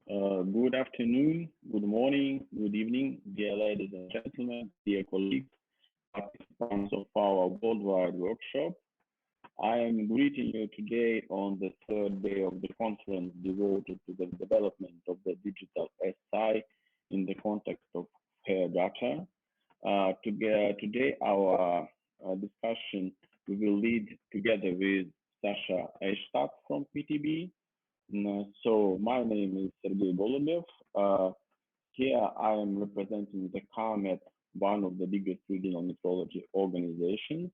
Good afternoon, good morning, good evening, dear ladies and gentlemen, dear colleagues, participants of our worldwide workshop. I am greeting you today on the third day of the conference devoted to the development of the digital SI in the context of fair data. Today, our discussion we will lead together with Sasha Eistat from PTB. So my name is Sergey Golubev. Here I am representing the COOMET, one of the biggest regional metrology organizations,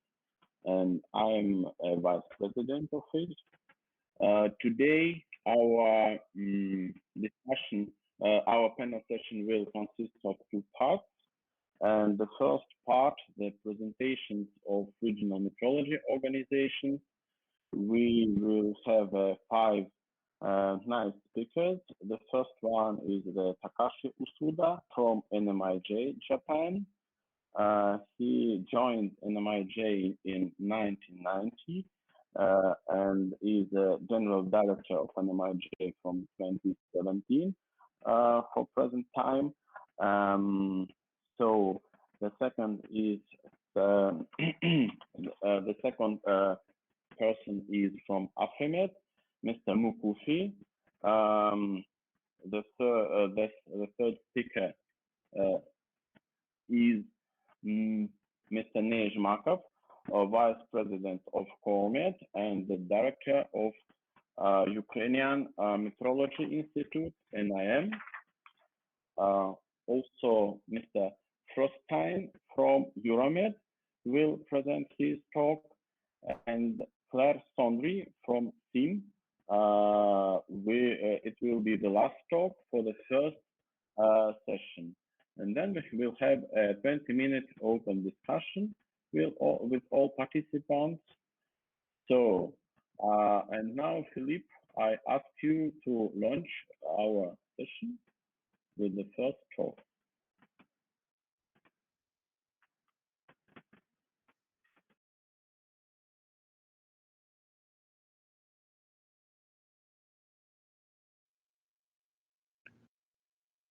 and I am a vice president of it. Today, our discussion, our panel session will consist of two parts. And the first part, the presentations of regional metrology organizations. We will have five nice speakers. The first one is the Takashi Usuda from NMIJ Japan. He joined NMIJ in 1990 and is the general director of NMIJ from 2017 for present time. So the second is the second person is from AFRIMETS, Mr. Mukufi. The third speaker is Mr. Nej Makov, Vice President of COOMET and the Director of Ukrainian Metrology Institute, NIM. Also, Mr. Froststein from EURAMET will present his talk, and Claire Sondry from SIM. It will be the last talk for the first session. And then we will have a 20-minute open discussion with all participants. So, and now, Philippe, I ask you to launch our session with the first talk.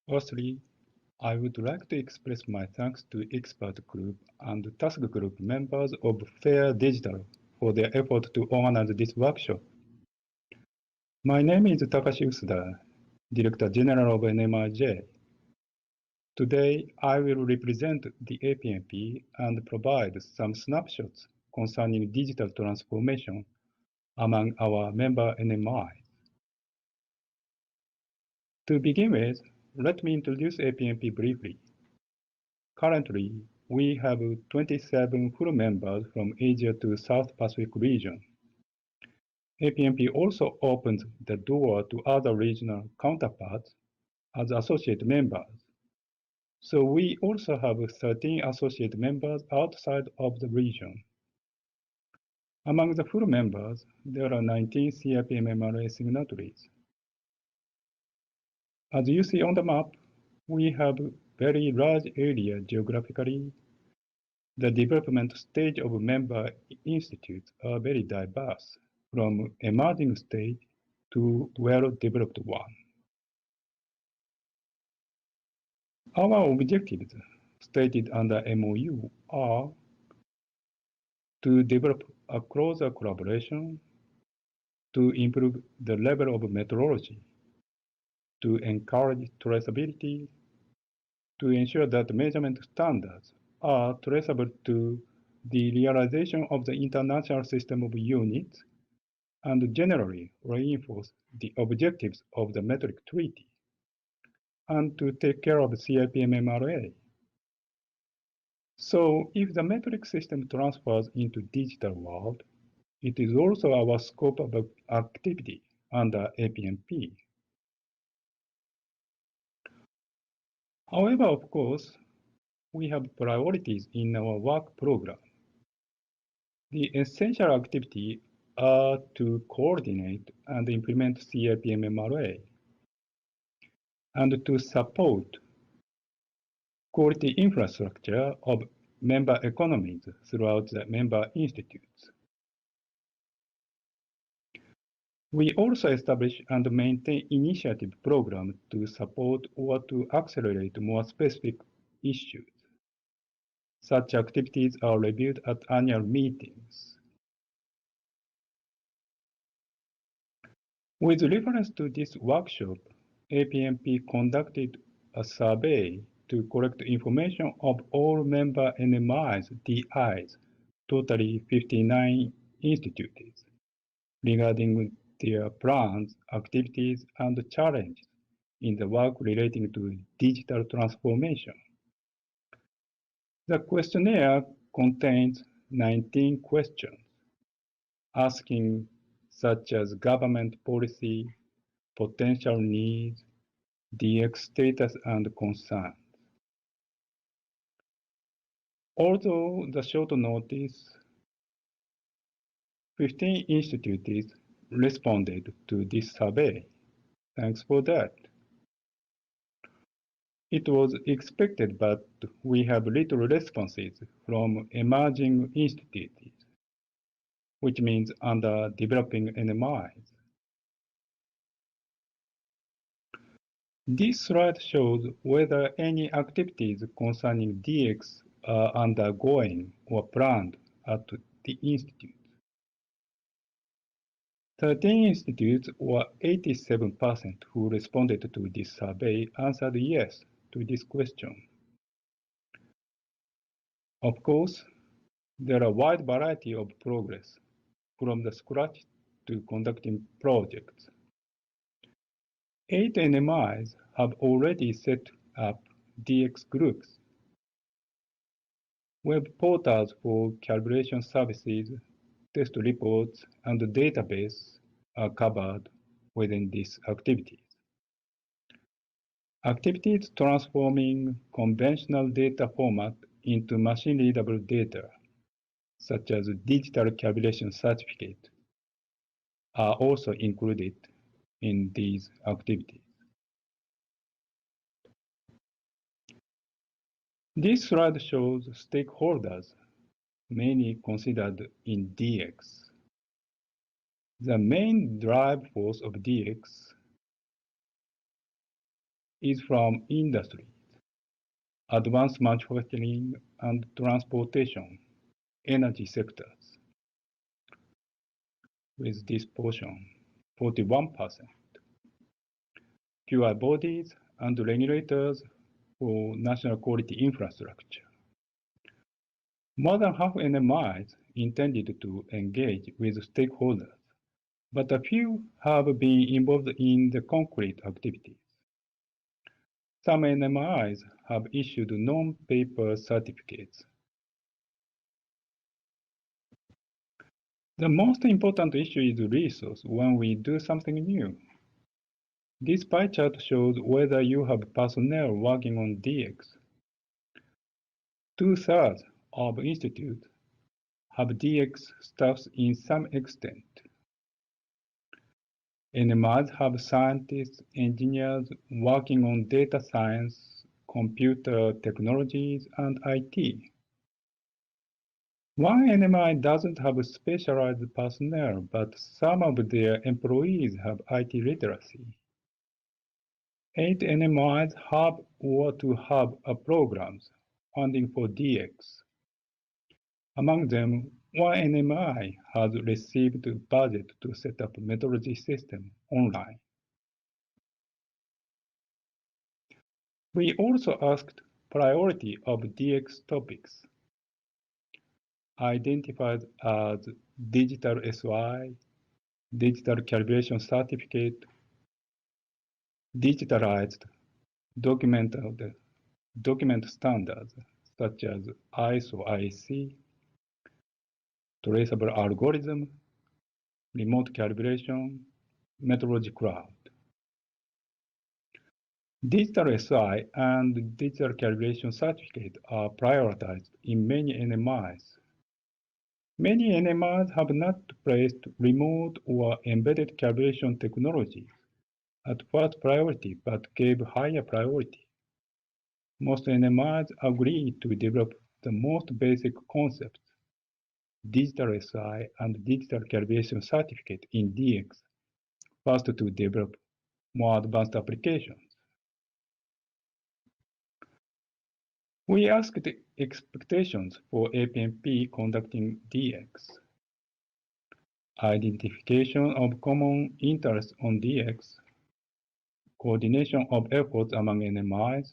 Firstly, I would like to express my thanks to expert group and task group members of FAIR Digital for their effort to organize this workshop. My name is Takashi Usuda, Director General of NMIJ. Today, I will represent the APMP and provide some snapshots concerning digital transformation among our member NMI. To begin with, let me introduce APMP briefly. Currently, we have 27 full members from Asia to South Pacific region. APMP also opens the door to other regional counterparts as associate members. So we also have 13 associate members outside of the region. Among the full members, there are 19 CIPM MRA signatories. As you see on the map, we have very large area geographically. The development stage of member institutes are very diverse, from emerging stage to well-developed one. Our objectives stated under MOU are to develop a closer collaboration, to improve the level of metrology, to encourage traceability, to ensure that measurement standards are traceable to the realization of the international system of units, and generally reinforce the objectives of the metric treaty, and to take care of CIPM MRA. So if the metric system transfers into digital world, it is also our scope of activity under APMP. However, of course, we have priorities in our work program. The essential activity are to coordinate and implement CIPM MRA, and to support quality infrastructure of member economies throughout the member institutes. We also establish and maintain initiative programs to support or to accelerate more specific issues. Such activities are reviewed at annual meetings. With reference to this workshop, APMP conducted a survey to collect information of all member NMI's DIs, totally 59 institutes, regarding their plans, activities, and challenges in the work relating to digital transformation. The questionnaire contains 19 questions, asking such as government policy, potential needs, DX status and concerns. Although the short notice, 15 institutes responded to this survey. Thanks for that. It was expected, but we have little responses from emerging institutes, which means under developing NMIs. This slide shows whether any activities concerning DX are undergoing or planned at the institute. 13 institutes, or 87% who responded to this survey, answered yes to this question. Of course, there are a wide variety of progress, from the scratch to conducting projects. 8 NMIs have already set up DX groups. Web portals for calibration services, test reports, and database are covered within these activities. Activities transforming conventional data format into machine-readable data, such as digital calibration certificate, are also included in these activities. This slide shows stakeholders, mainly considered in DX. The main drive force of DX is from industry, advanced manufacturing and transportation, energy sectors, with this portion, 41%. QI bodies and regulators for national quality infrastructure. More than half NMIs intended to engage with stakeholders, but a few have been involved in the concrete activities. Some NMIs have issued non-paper certificates. The most important issue is resource when we do something new. This pie chart shows whether you have personnel working on DX. 2/3 of institutes have DX staffs in some extent. NMIs have scientists, engineers working on data science, computer technologies, and IT. One NMI doesn't have specialized personnel, but some of their employees have IT literacy. 8 NMIs have or to have a programs funding for DX. Among them, one NMI has received budget to set up metrology system online. We also asked priority of DX topics, identified as digital SOI, digital calibration certificate, digitalized document standards such as ISO-IEC, traceable algorithm, remote calibration, metrology cloud. Digital SI and digital calibration certificate are prioritized in many NMIs. Many NMIs have not placed remote or embedded calibration technology at first priority, but gave higher priority. Most NMIs agree to develop the most basic concepts, digital SI and digital calibration certificate in DX, first to develop more advanced applications. We asked expectations for APMP conducting DX, identification of common interests on DX, coordination of efforts among NMIs,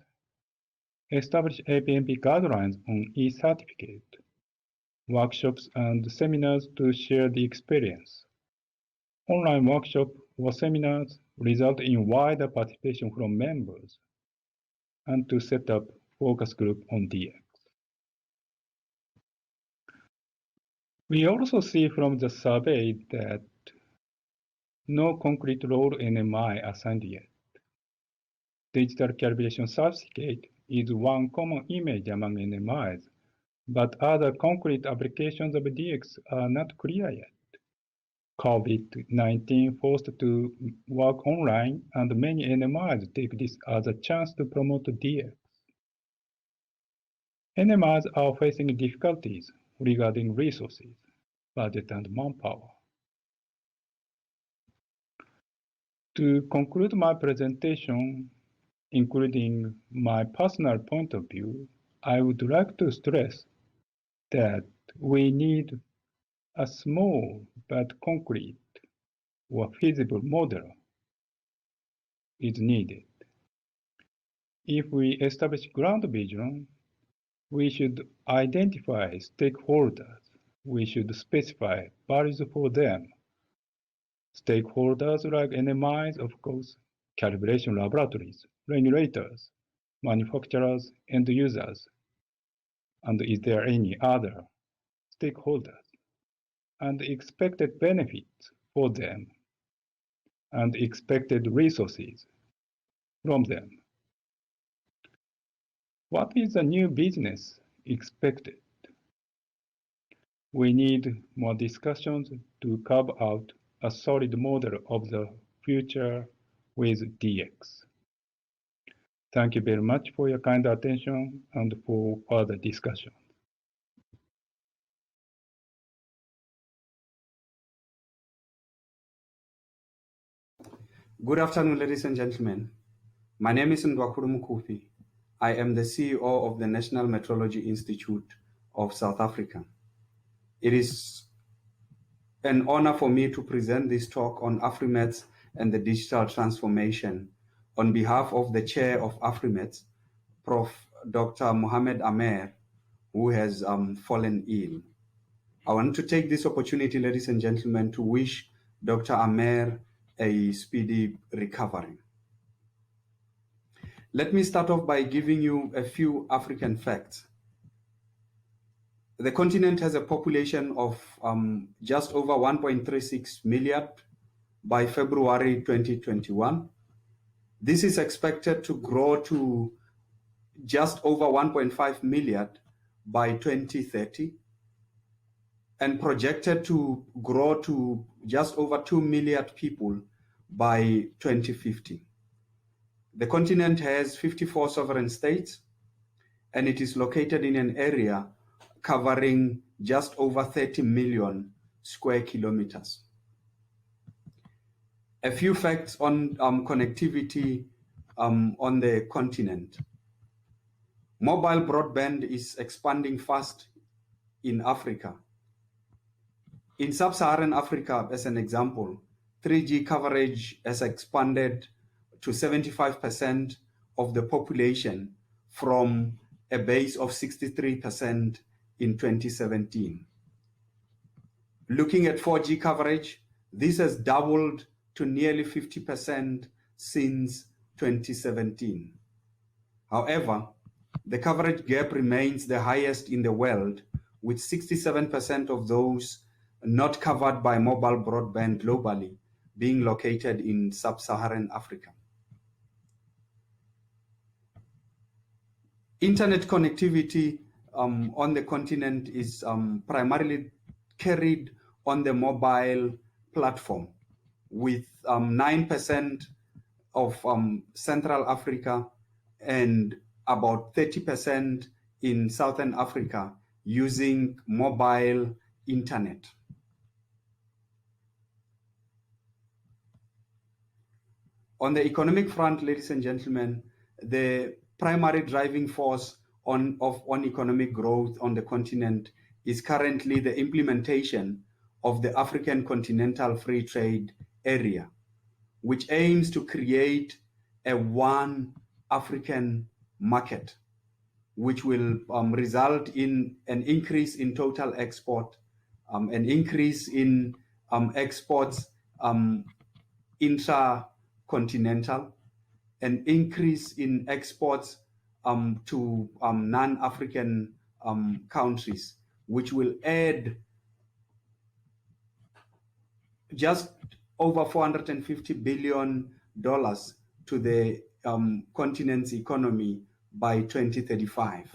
establish APMP guidelines on e-certificate, workshops and seminars to share the experience. Online workshop or seminars result in wider participation from members, and to set up focus group on DX. We also see from the survey that no concrete role NMI assigned yet. Digital calibration certificate is one common image among NMIs, but other concrete applications of DX are not clear yet. COVID-19 forced to work online, and many NMIs take this as a chance to promote DX. NMIs are facing difficulties regarding resources, budget, and manpower. To conclude my presentation, including my personal point of view, I would like to stress that we need a small but concrete or feasible model is needed. If we establish ground vision, we should identify stakeholders. We should specify values for them. Stakeholders like NMIs, of course, calibration laboratories, regulators, manufacturers, and users. And is there any other stakeholders? And expected benefits for them, and expected resources from them. What is the new business expected? We need more discussions to carve out a solid model of the future with DX. Thank you very much for your kind attention and for further discussion. Good afternoon, ladies and gentlemen. My name is Ndwakuru Mukufi. I am the CEO of the National Metrology Institute of South Africa. It is an honor for me to present this talk on AFRIMETS and the digital transformation on behalf of the chair of AFRIMETS, Prof. Dr. Mohamed Amer, who has fallen ill. I want to take this opportunity, ladies and gentlemen, to wish Dr. Amer a speedy recovery. Let me start off by giving you a few African facts. The continent has a population of just over 1.36 million by February 2021. This is expected to grow to just over 1.5 million by 2030 and projected to grow to just over 2 million people by 2050. The continent has 54 sovereign states, and it is located in an area covering just over 30 million square kilometers. A few facts on connectivity on the continent. Mobile broadband is expanding fast in Africa. In sub-Saharan Africa, as an example, 3G coverage has expanded to 75% of the population from a base of 63% in 2017. Looking at 4G coverage, this has doubled to nearly 50% since 2017. However, the coverage gap remains the highest in the world, with 67% of those not covered by mobile broadband globally being located in sub-Saharan Africa. Internet connectivity on the continent is primarily carried on the mobile platform, with 9% of Central Africa and about 30% in Southern Africa using mobile internet. On the economic front, ladies and gentlemen, the primary driving force on economic growth on the continent is currently the implementation of the African Continental Free Trade Area, which aims to create a one African market, which will result in an increase in total export, an increase in exports intracontinental, an increase in exports to non-African countries, which will add just over $450 billion to the continent's economy by 2035.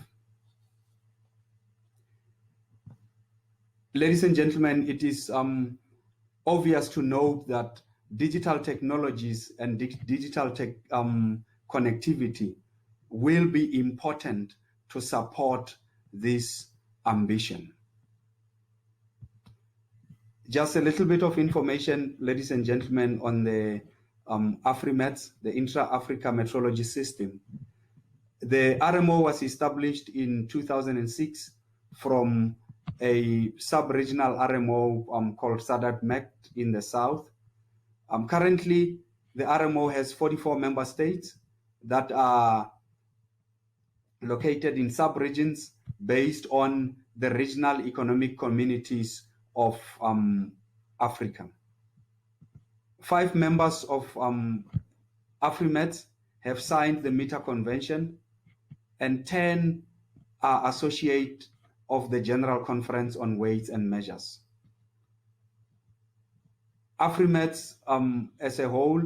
Ladies and gentlemen, it is obvious to note that digital technologies and digital connectivity will be important to support this ambition. Just a little bit of information, ladies and gentlemen, on the AFRIMETS, the Intra-Africa Metrology System. The RMO was established in 2006 from a sub-regional RMO called SADC-MEC in the south. Currently, the RMO has 44 member states that are located in sub-regions based on the regional economic communities of Africa. 5 members of AFRIMETS have signed the MITA Convention, and 10 are associate of the General Conference on Weights and Measures. AFRIMETS as a whole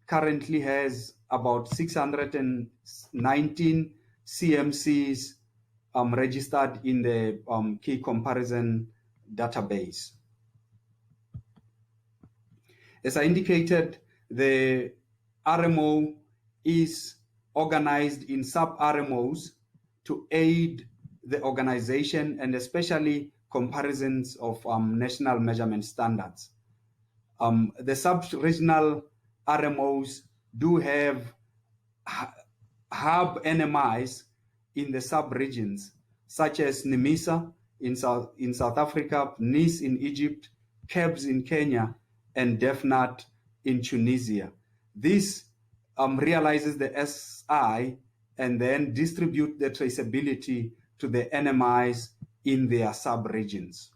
currently has about 619 CMCs registered in the key comparison database. As I indicated, the RMO is organized in sub-RMOs to aid the organization and especially comparisons of national measurement standards. The sub-regional RMOs do have hub NMIs in the sub-regions, such as NIMISA in South Africa, NIS in Egypt, KEBS in Kenya, and DEFNAT in Tunisia. This realizes the SI and then distribute the traceability to the NMIs in their sub-regions.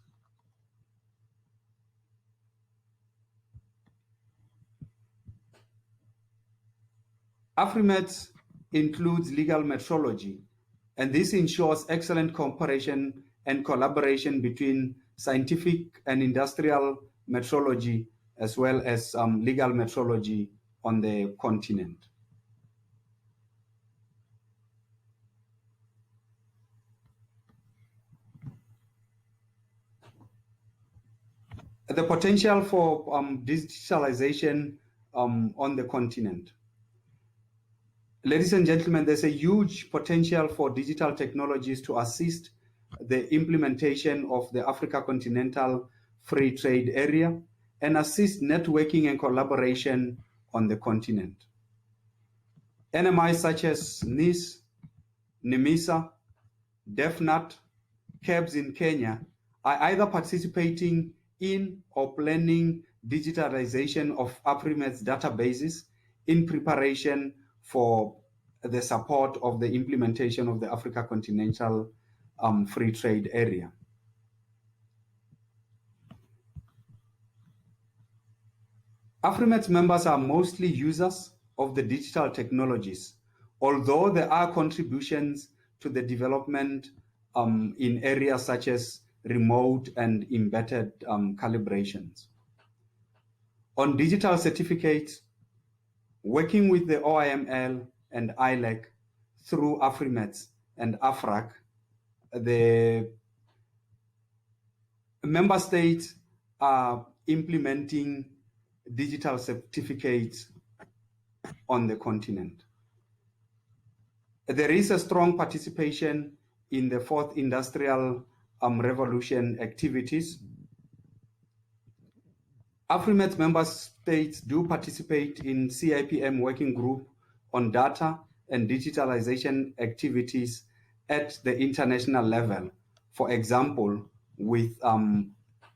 AFRIMETS includes legal metrology, and this ensures excellent cooperation and collaboration between scientific and industrial metrology as well as legal metrology on the continent. The potential for digitalization on the continent. Ladies and gentlemen, there's a huge potential for digital technologies to assist the implementation of the Africa Continental Free Trade Area and assist networking and collaboration on the continent. NMIs such as NIS, NIMISA, DEFNAT, KEBS in Kenya are either participating in or planning digitalization of AFRIMETS databases in preparation for the support of the implementation of the Africa Continental Free Trade Area. AFRIMETS members are mostly users of the digital technologies, although there are contributions to the development in areas such as remote and embedded calibrations. On digital certificates, working with the OIML and ILEC through AFRIMETS and AFRAC, the member states are implementing digital certificates on the continent. There is a strong participation in the 4th Industrial Revolution activities. AFRIMETS member states do participate in CIPM working group on data and digitalization activities at the international level, for example, with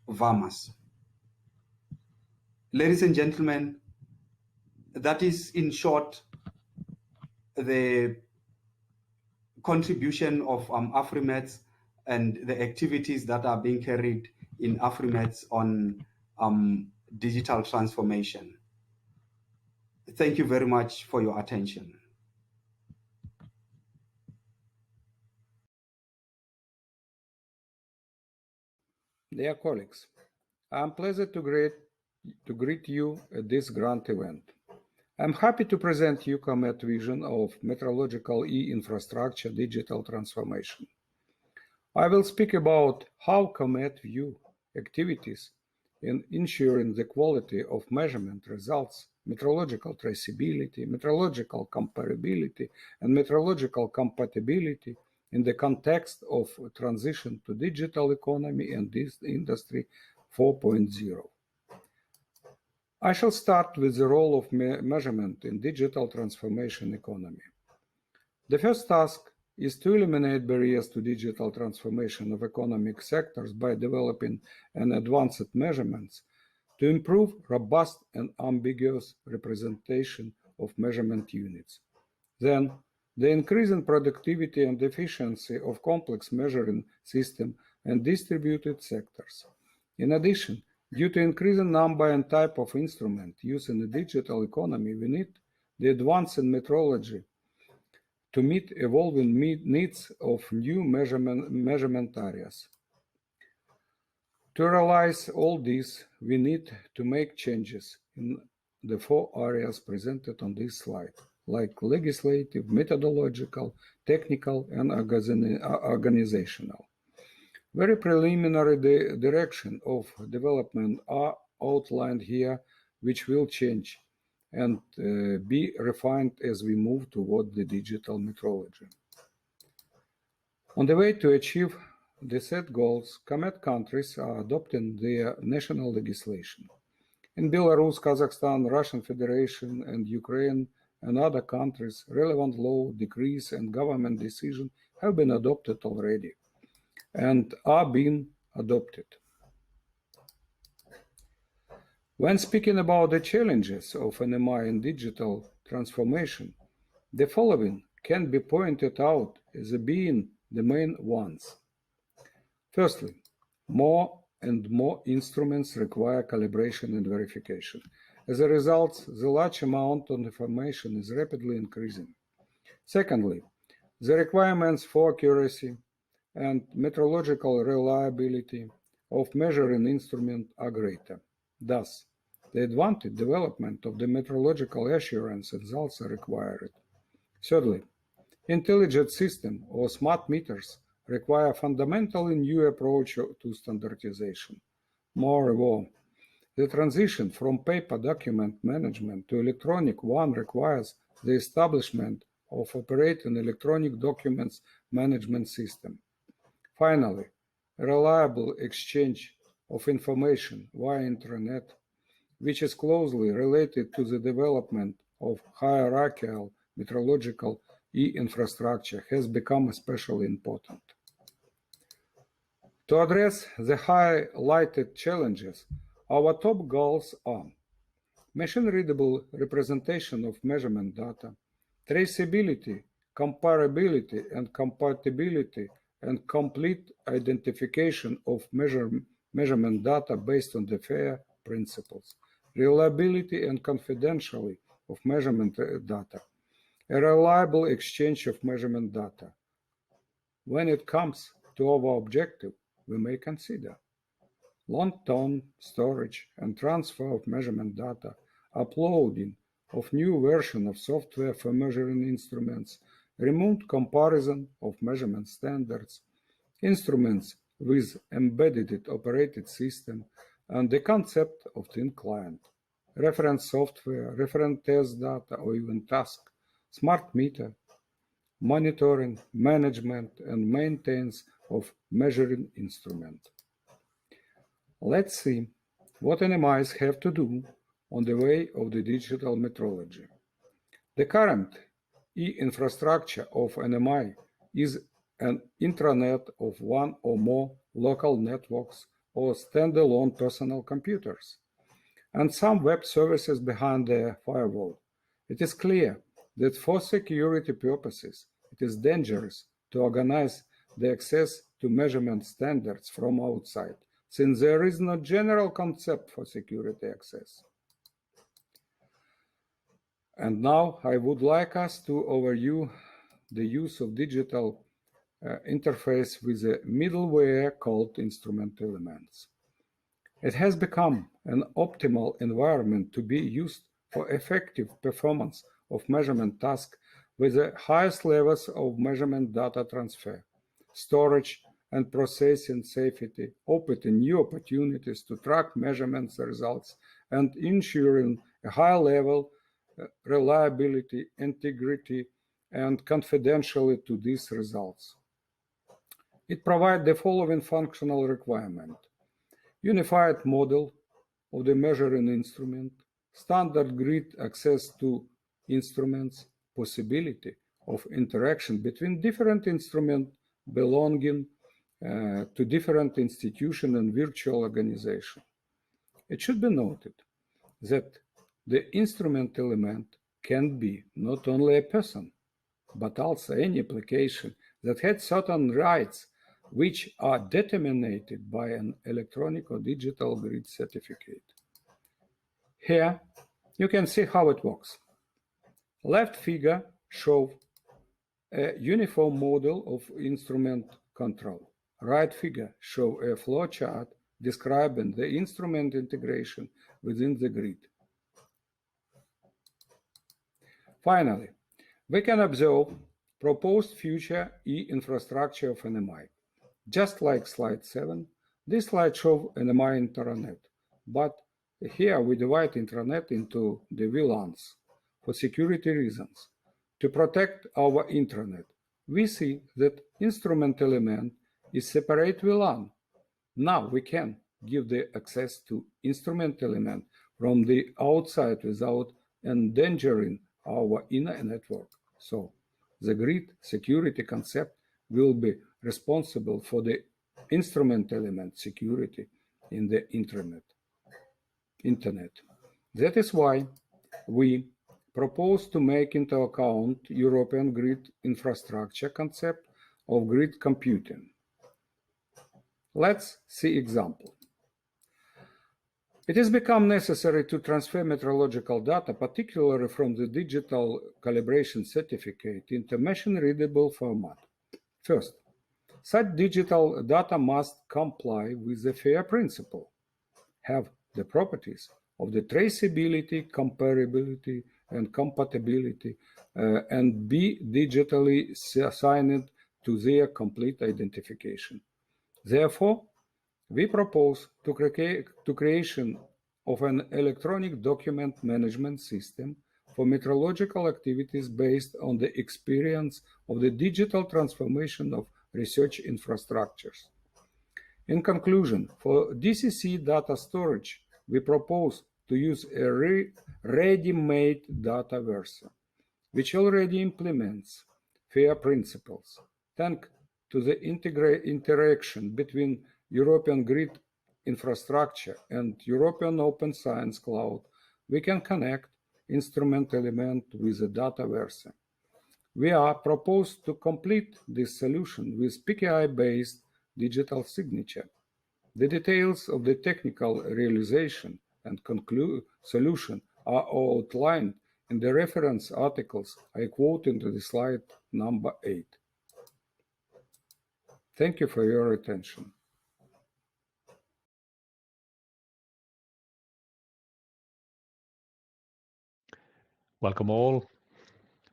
VAMAS. Ladies and gentlemen, that is in short the contribution of AFRIMETS and the activities that are being carried in AFRIMETS on digital transformation. Thank you very much for your attention. Dear colleagues, I'm pleased to greet you at this grand event. I'm happy to present you COOMET vision of metrological e-infrastructure digital transformation. I will speak about how COOMET view activities in ensuring the quality of measurement results, metrological traceability, metrological comparability, and metrological compatibility in the context of transition to digital economy and this industry 4.0. I shall start with the role of measurement in digital transformation economy. The first task is to eliminate barriers to digital transformation of economic sectors by developing an advanced measurements to improve robust and ambiguous representation of measurement units. Then, the increase in productivity and efficiency of complex measuring system and distributed sectors. In addition, due to increasing number and type of instrument used in the digital economy, we need the advance in metrology to meet evolving needs of new measurement areas. To realize all this, we need to make changes in the 4 areas presented on this slide, like legislative, methodological, technical, and organizational. Very preliminary direction of development are outlined here, which will change and be refined as we move toward the digital metrology. On the way to achieve the set goals, COOMET countries are adopting their national legislation. In Belarus, Kazakhstan, Russian Federation, and Ukraine, and other countries, relevant law, decrees, and government decisions have been adopted already and are being adopted. When speaking about the challenges of NMI in digital transformation, the following can be pointed out as being the main ones. Firstly, more and more instruments require calibration and verification. As a result, the large amount of information is rapidly increasing. Secondly, the requirements for accuracy and metrological reliability of measuring instrument are greater. Thus, the advanced development of the metrological assurance results are required. Thirdly, intelligent system or smart meters require fundamentally new approach to standardization. Moreover, the transition from paper document management to electronic one requires the establishment of operating electronic documents management system. Finally, a reliable exchange of information via internet, which is closely related to the development of hierarchical metrological e-infrastructure, has become especially important. To address the highlighted challenges, our top goals are machine-readable representation of measurement data, traceability, comparability and compatibility, and complete identification of measurement data based on the FAIR principles, reliability and confidentiality of measurement data, a reliable exchange of measurement data. When it comes to our objective, we may consider long-term storage and transfer of measurement data, uploading of new version of software for measuring instruments, remote comparison of measurement standards, instruments with embedded operating system, and the concept of thin client, reference software, reference test data, or even task, smart meter, monitoring, management, and maintenance of measuring instrument. Let's see what NMIs have to do on the way of the digital metrology. The current e-infrastructure of NMI is an intranet of one or more local networks or standalone personal computers, and some web services behind the firewall. It is clear that for security purposes, it is dangerous to organize the access to measurement standards from outside, since there is no general concept for security access. And now I would like us to overview the use of digital interface with a middleware called instrument elements. It has become an optimal environment to be used for effective performance of measurement tasks with the highest levels of measurement data transfer, storage, and processing safety, opening new opportunities to track measurements results and ensuring a high level reliability, integrity, and confidentiality to these results. It provides the following functional requirement: unified model of the measuring instrument, standard grid access to instruments, possibility of interaction between different instruments belonging to different institutions and virtual organizations. It should be noted that the instrument element can be not only a person, but also any application that had certain rights which are determined by an electronic or digital grid certificate. Here, you can see how it works. Left figure shows a uniform model of instrument control. Right figure shows a flowchart describing the instrument integration within the grid. Finally, we can observe proposed future e-infrastructure of NMI. Just like slide 7, this slide shows NMI intranet, but here we divide intranet into the VLANs for security reasons. To protect our intranet, we see that instrument element is separate VLAN. Now we can give the access to instrument element from the outside without endangering our inner network. So the grid security concept will be responsible for the instrument element security in the internet. That is why we propose to make into account European grid infrastructure concept of grid computing. Let's see example. It has become necessary to transfer metrological data, particularly from the digital calibration certificate, into machine-readable format. First, such digital data must comply with the FAIR principle, have the properties of the traceability, comparability, and compatibility, and be digitally assigned to their complete identification. Therefore, we propose to creation of an electronic document management system for metrological activities based on the experience of the digital transformation of research infrastructures. In conclusion, for DCC data storage, we propose to use a ready-made data version, which already implements FAIR principles. Thanks to the interaction between European grid infrastructure and European Open Science Cloud, we can connect instrument element with the data version. We are proposed to complete this solution with PKI-based digital signature. The details of the technical realization and solution are outlined in the reference articles I quote into the slide number 8. Thank you for your attention. Welcome all.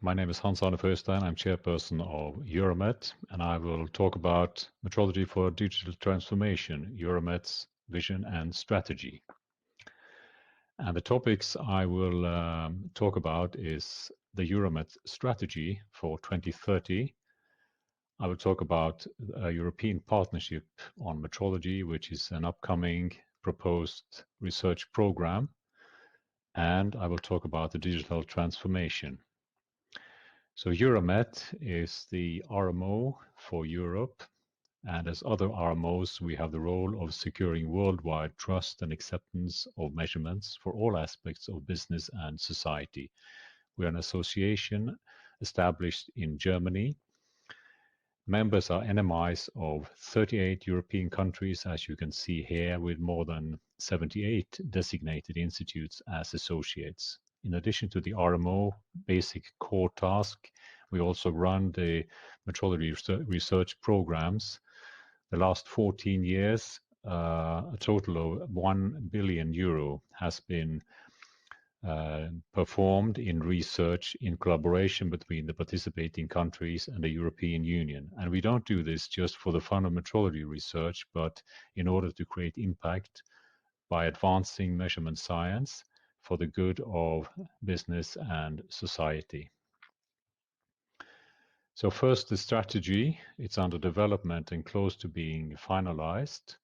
My name is Hans-Arne Feuerstein. I'm chairperson of EURAMET, and I will talk about metrology for digital transformation, EURAMET's vision and strategy. And the topics I will talk about is the EURAMET strategy for 2030. I will talk about a European partnership on metrology, which is an upcoming proposed research program, and I will talk about the digital transformation. So EURAMET is the RMO for Europe, and as other RMOs, we have the role of securing worldwide trust and acceptance of measurements for all aspects of business and society. We are an association established in Germany. Members are NMIs of 38 European countries, as you can see here, with more than 78 designated institutes as associates. In addition to the RMO basic core task, we also run the metrology research programs. The last 14 years, a total of 1 billion euro has been performed in research in collaboration between the participating countries and the European Union. And we don't do this just for the fun of metrology research, but in order to create impact by advancing measurement science for the good of business and society. So first, the strategy. It's under development and close to being finalized.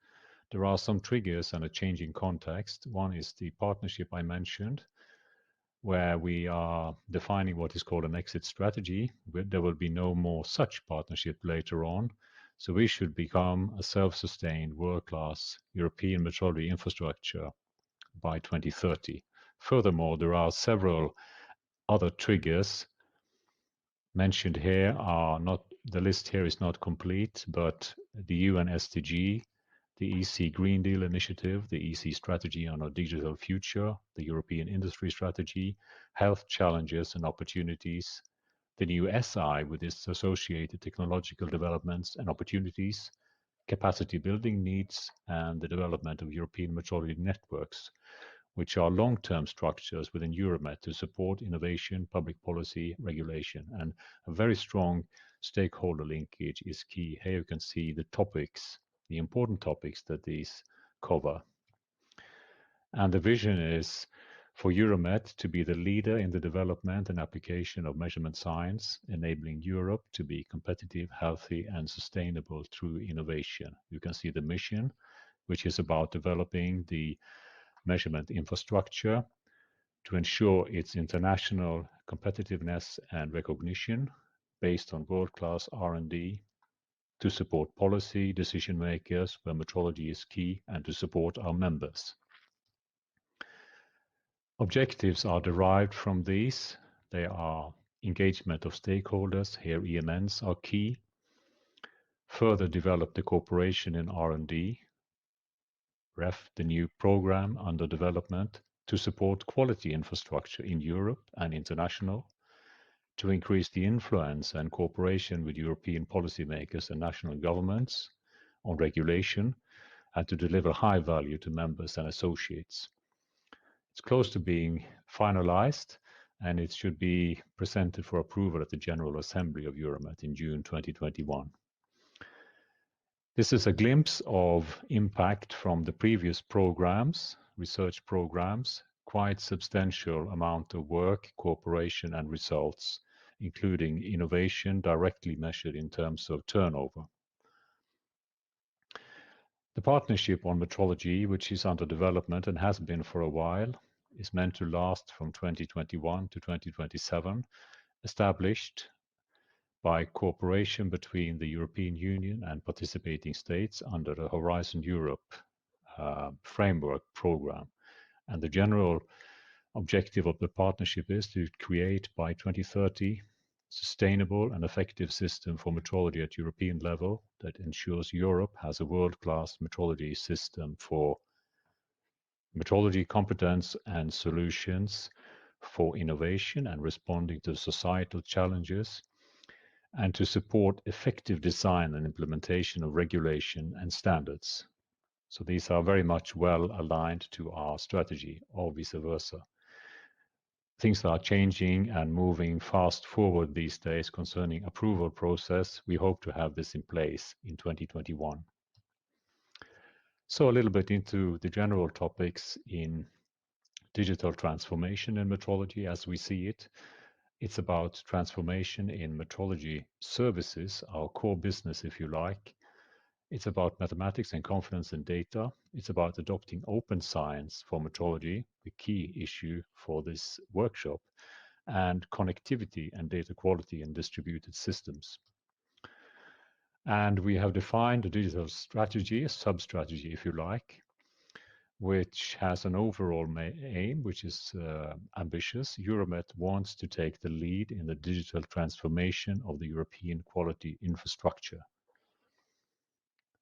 There are some triggers and a changing context. One is the partnership I mentioned, where we are defining what is called an exit strategy. There will be no more such partnership later on. So we should become a self-sustained world-class European metrology infrastructure by 2030. Furthermore, there are several other triggers mentioned here. The list here is not complete, but the UN SDG, the EC Green Deal Initiative, the EC Strategy on a Digital Future, the European Industry Strategy, Health Challenges and Opportunities, the new SI with its associated technological developments and opportunities, capacity building needs, and the development of European metrology networks, which are long-term structures within EURAMET to support innovation, public policy, regulation, and a very strong stakeholder linkage is key. Here you can see the topics, the important topics that these cover. And the vision is for EURAMET to be the leader in the development and application of measurement science, enabling Europe to be competitive, healthy, and sustainable through innovation. You can see the mission, which is about developing the measurement infrastructure to ensure its international competitiveness and recognition based on world-class R&D, to support policy decision makers where metrology is key, and to support our members. Objectives are derived from these. They are engagement of stakeholders, here EMNs are key. Further develop the cooperation in R&D, the new program under development, to support quality infrastructure in Europe and international, to increase the influence and cooperation with European policymakers and national governments on regulation, and to deliver high value to members and associates. It's close to being finalized, and it should be presented for approval at the General Assembly of EURAMET in June 2021. This is a glimpse of impact from the previous programs, research programs, quite substantial amount of work, cooperation, and results, including innovation directly measured in terms of turnover. The partnership on metrology, which is under development and has been for a while, is meant to last from 2021 to 2027, established by cooperation between the European Union and participating states under the Horizon Europe framework program. And the general objective of the partnership is to create by 2030 sustainable and effective system for metrology at European level that ensures Europe has a world-class metrology system for metrology competence and solutions for innovation and responding to societal challenges, and to support effective design and implementation of regulation and standards. So these are very much well aligned to our strategy, or vice versa. Things are changing and moving fast forward these days concerning approval process. We hope to have this in place in 2021. So a little bit into the general topics in digital transformation in metrology as we see it. It's about transformation in metrology services, our core business, if you like, It's about mathematics and confidence in data. It's about adopting open science for metrology, the key issue for this workshop, and connectivity and data quality in distributed systems. And we have defined a digital strategy, a sub-strategy if you like, which has an overall aim, which is ambitious. EURAMET wants to take the lead in the digital transformation of the European quality infrastructure.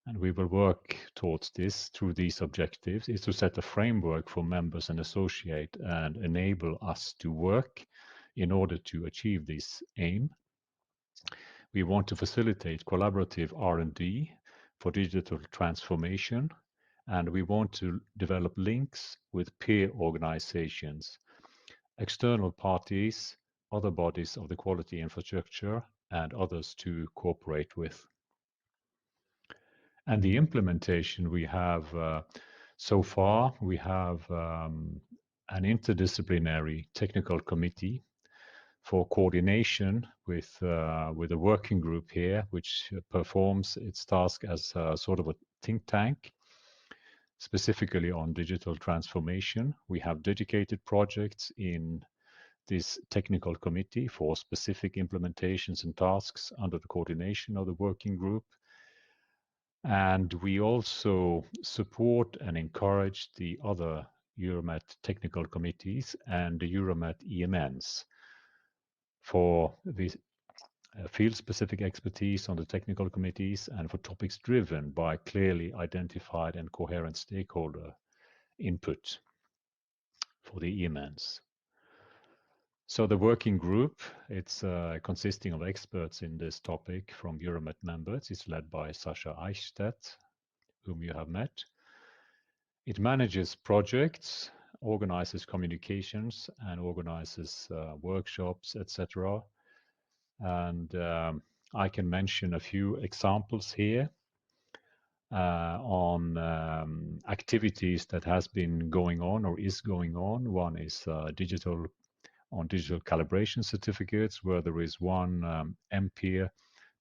And we will work towards this through these objectives, is to set a framework for members and associate and enable us to work in order to achieve this aim. We want to facilitate collaborative R&D for digital transformation, and we want to develop links with peer organizations, external parties, other bodies of the quality infrastructure, and others to cooperate with. And the implementation we have so far, we have an interdisciplinary technical committee for coordination with a working group here, which performs its task as sort of a think tank, specifically on digital transformation. We have dedicated projects in this technical committee for specific implementations and tasks under the coordination of the working group. And we also support and encourage the other EURAMET technical committees and the EURAMET EMNs for the field-specific expertise on the technical committees and for topics driven by clearly identified and coherent stakeholder input for the EMNs. So the working group, it's consisting of experts in this topic from EURAMET members. It's led by Sasha Eichstädt, whom you have met. It manages projects, organizes communications, and organizes workshops, etc. And I can mention a few examples here on activities that has been going on or is going on. One is digital calibration certificates, where there is one MPeer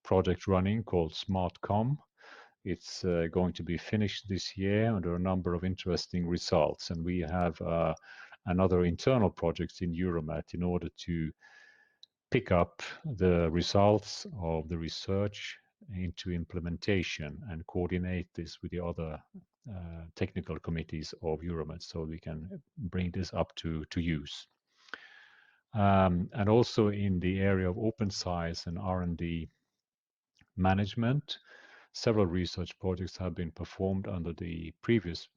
project running called SmartCom. It's going to be finished this year, and there are a number of interesting results. And we have another internal project in EURAMET in order to pick up the results of the research into implementation and coordinate this with the other technical committees of EURAMET so we can bring this up to use. And also in the area of open science and R&D management, several research projects have been performed under the previous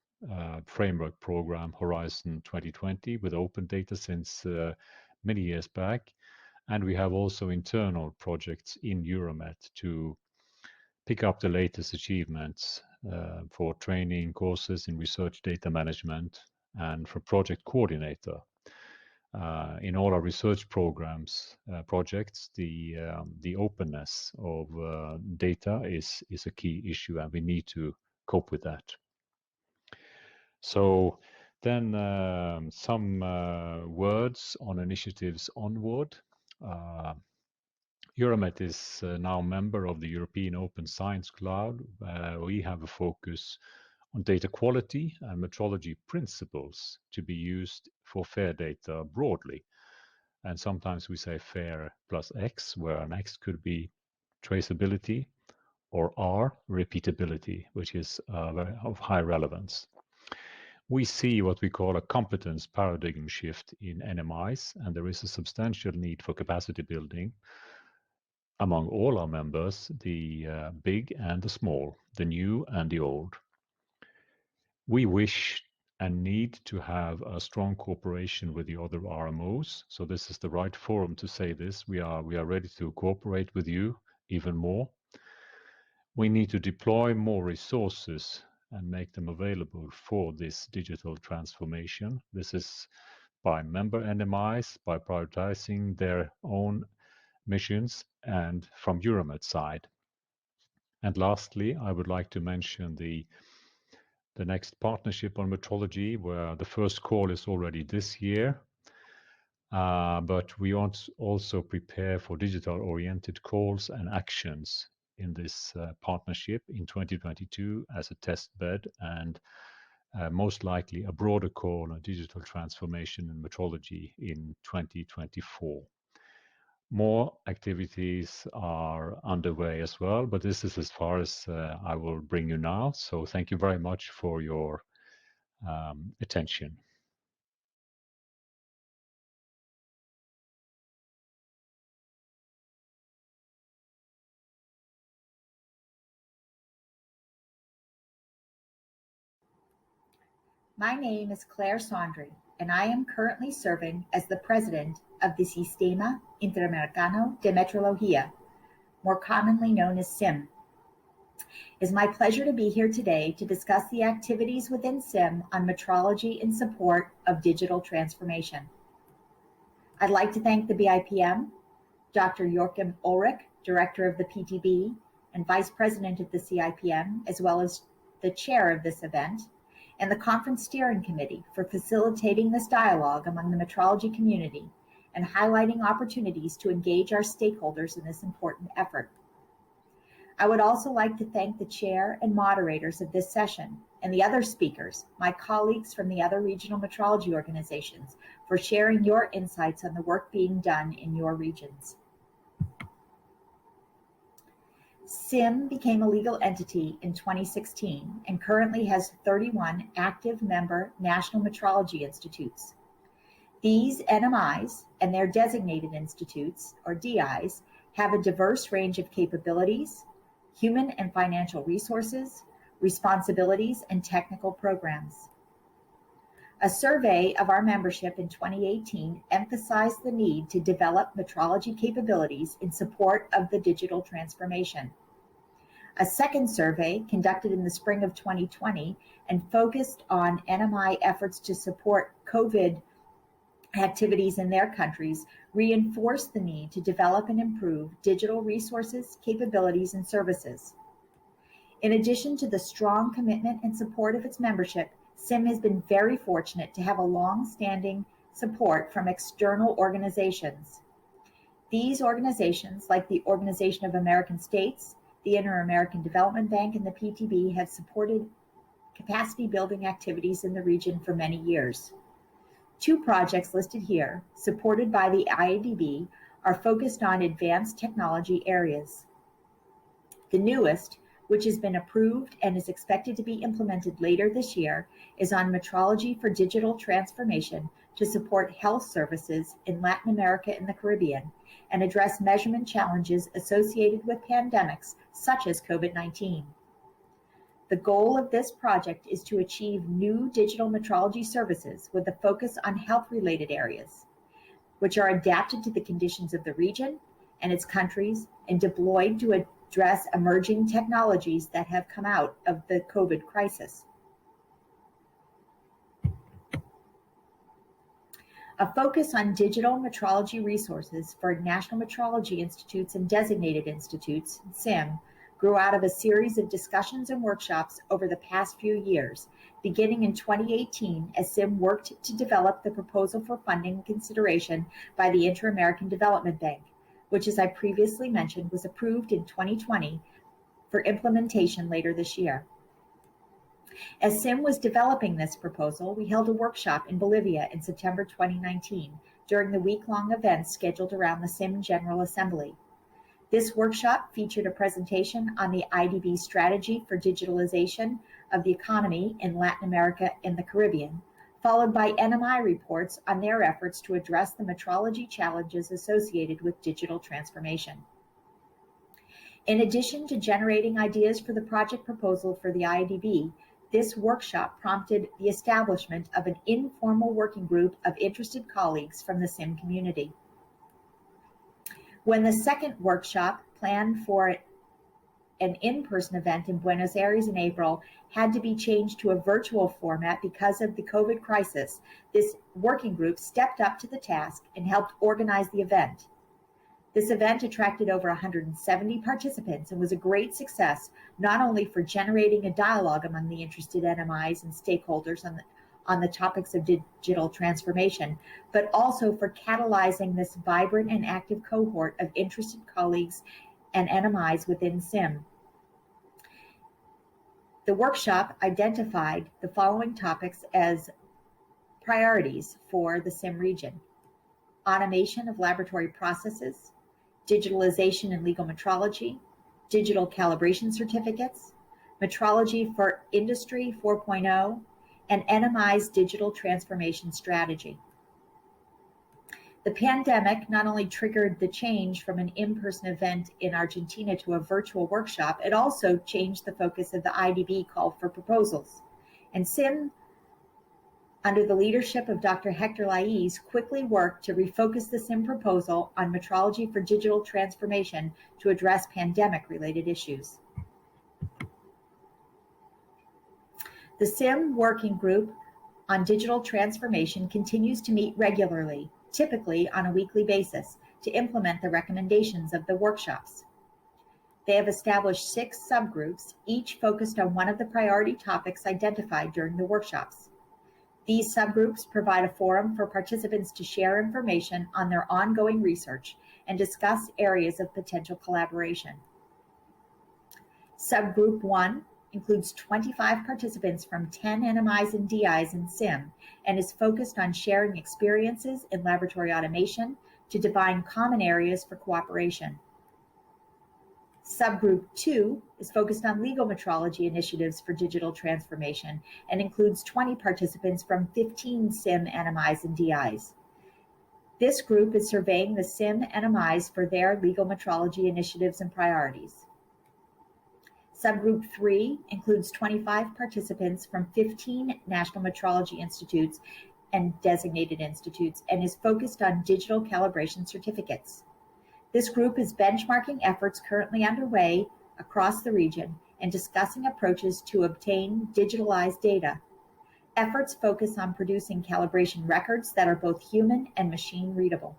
framework program Horizon 2020 with open data since many years back. And we have also internal projects in EURAMET to pick up the latest achievements for training courses in research data management and for project coordinator. In all our research programs, projects, the openness of data is a key issue, and we need to cope with that. So then some words on initiatives onward. EURAMET is now a member of the European Open Science Cloud. We have a focus on data quality and metrology principles to be used for fair data broadly. And sometimes we say fair plus X, where an X could be traceability, or R, repeatability, which is of high relevance. We see what we call a competence paradigm shift in NMIs, and there is a substantial need for capacity building among all our members, the big and the small, the new and the old. We wish and need to have a strong cooperation with the other RMOs. So this is the right forum to say this. We are ready to cooperate with you even more. We need to deploy more resources and make them available for this digital transformation. This is by member NMIs, by prioritizing their own missions, and from EURAMET side. And lastly, I would like to mention the next partnership on metrology, where the first call is already this year. But we want to also prepare for digital-oriented calls and actions in this partnership in 2022 as a test bed, and most likely a broader call on digital transformation in metrology in 2024. More activities are underway as well, but this is as far as I will bring you now. So thank you very much for your attention. My name is Claire Sondry, and I am currently serving as the president of the Sistema Interamericano de Metrología, more commonly known as SIM. It is my pleasure to be here today to discuss the activities within SIM on metrology in support of digital transformation. I'd like to thank the BIPM, Dr. Joachim Ulrich, Director of the PTB and Vice President of the CIPM, as well as the chair of this event, and the Conference Steering Committee for facilitating this dialogue among the metrology community and highlighting opportunities to engage our stakeholders in this important effort. I would also like to thank the chair and moderators of this session and the other speakers, my colleagues from the other regional metrology organizations, for sharing your insights on the work being done in your regions. SIM became a legal entity in 2016 and currently has 31 active member national metrology institutes. These NMIs and their designated institutes, or DIs, have a diverse range of capabilities, human and financial resources, responsibilities, and technical programs. A survey of our membership in 2018 emphasized the need to develop metrology capabilities in support of the digital transformation. A second survey, conducted in the spring of 2020 and focused on NMI efforts to support COVID activities in their countries, reinforced the need to develop and improve digital resources, capabilities, and services. In addition to the strong commitment and support of its membership, SIM has been very fortunate to have a long-standing support from external organizations. These organizations, like the Organization of American States, the Inter-American Development Bank, and the PTB, have supported capacity building activities in the region for many years. Two projects listed here, supported by the IADB, are focused on advanced technology areas. The newest, which has been approved and is expected to be implemented later this year, is on metrology for digital transformation to support health services in Latin America and the Caribbean and address measurement challenges associated with pandemics such as COVID-19. The goal of this project is to achieve new digital metrology services with a focus on health-related areas, which are adapted to the conditions of the region and its countries and deployed to address emerging technologies that have come out of the COVID crisis. A focus on digital metrology resources for national metrology institutes and designated institutes, SIM, grew out of a series of discussions and workshops over the past few years, beginning in 2018 as SIM worked to develop the proposal for funding consideration by the Inter-American Development Bank, which, as I previously mentioned, was approved in 2020 for implementation later this year. As SIM was developing this proposal, we held a workshop in Bolivia in September 2019 during the week-long events scheduled around the SIM General Assembly. This workshop featured a presentation on the IDB strategy for digitalization of the economy in Latin America and the Caribbean, followed by NMI reports on their efforts to address the metrology challenges associated with digital transformation. In addition to generating ideas for the project proposal for the IDB, this workshop prompted the establishment of an informal working group of interested colleagues from the SIM community. When the second workshop, planned for an in-person event in Buenos Aires in April, had to be changed to a virtual format because of the COVID crisis, this working group stepped up to the task and helped organize the event. This event attracted over 170 participants and was a great success, not only for generating a dialogue among the interested NMIs and stakeholders on the topics of digital transformation, but also for catalyzing this vibrant and active cohort of interested colleagues and NMIs within SIM. The workshop identified the following topics as priorities for the SIM region: automation of laboratory processes, digitalization in legal metrology, digital calibration certificates, metrology for Industry 4.0, and NMI's digital transformation strategy. The pandemic not only triggered the change from an in-person event in Argentina to a virtual workshop, it also changed the focus of the IDB call for proposals. And SIM, under the leadership of Dr. Hector Laiz, quickly worked to refocus the SIM proposal on metrology for digital transformation to address pandemic-related issues. The SIM Working Group on Digital Transformation continues to meet regularly, typically on a weekly basis, to implement the recommendations of the workshops. They have established 6 subgroups, each focused on one of the priority topics identified during the workshops. These subgroups provide a forum for participants to share information on their ongoing research and discuss areas of potential collaboration. Subgroup 1 includes 25 participants from 10 NMIs and DIs in SIM and is focused on sharing experiences in laboratory automation to define common areas for cooperation. Subgroup 2 is focused on legal metrology initiatives for digital transformation and includes 20 participants from 15 SIM NMIs and DIs. This group is surveying the SIM NMIs for their legal metrology initiatives and priorities. Subgroup 3 includes 25 participants from 15 National Metrology Institutes and designated institutes and is focused on digital calibration certificates. This group is benchmarking efforts currently underway across the region and discussing approaches to obtain digitalized data. Efforts focus on producing calibration records that are both human and machine readable.